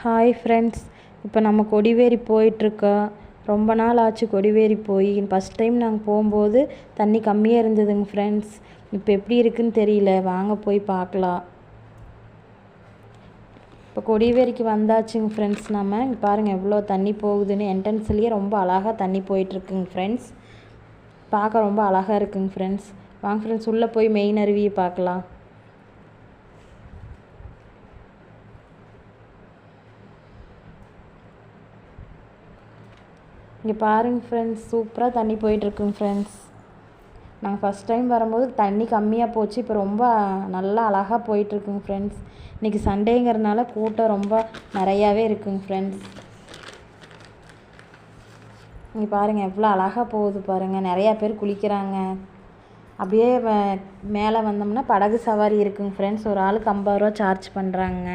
Hi friends, இப்போ நம்ம கொடிவேரி போயிட்டுருக்கோம். ரொம்ப நாள் ஆச்சு கொடிவேரி போய். ஃபஸ்ட் டைம் நாங்கள் போகும்போது தண்ணி கம்மியாக இருந்ததுங்க ஃப்ரெண்ட்ஸ். இப்போ எப்படி இருக்குன்னு தெரியல, வாங்க போய் பார்க்கலாம். இப்போ கொடிவேரிக்கு வந்தாச்சுங்க ஃப்ரெண்ட்ஸ். நம்ம இங்கே பாருங்கள் எவ்வளோ தண்ணி போகுதுன்னு. என்ட்ரன்ஸ்லேயே ரொம்ப அழகாக தண்ணி போயிட்டுருக்குங்க ஃப்ரெண்ட்ஸ். பார்க்க ரொம்ப அழகாக இருக்குங்க ஃப்ரெண்ட்ஸ். வாங்க ஃப்ரெண்ட்ஸ், உள்ளே போய் மெயின் அருவியை பார்க்கலாம். இங்கே பாருங்கள் ஃப்ரெண்ட்ஸ், சூப்பராக தண்ணி போயிட்டுருக்குங்க ஃப்ரெண்ட்ஸ். நாங்கள் ஃபஸ்ட் டைம் வரும்போது தண்ணி கம்மியாக போச்சு. இப்போ ரொம்ப நல்லா அழகாக போயிட்டுருக்குங்க ஃப்ரெண்ட்ஸ். இன்றைக்கி சண்டேங்கிறதுனால கூட்டம் ரொம்ப நிறையாவே இருக்குங்க ஃப்ரெண்ட்ஸ். இங்கே பாருங்கள் எவ்வளோ அழகாக போகுது பாருங்கள். நிறையா பேர் குளிக்கிறாங்க. அப்படியே மேலே வந்தோம்னா படகு சவாரி இருக்குங்க ஃப்ரெண்ட்ஸ். ஒரு ஆளுக்கு 50 ரூபா சார்ஜ் பண்ணுறாங்க.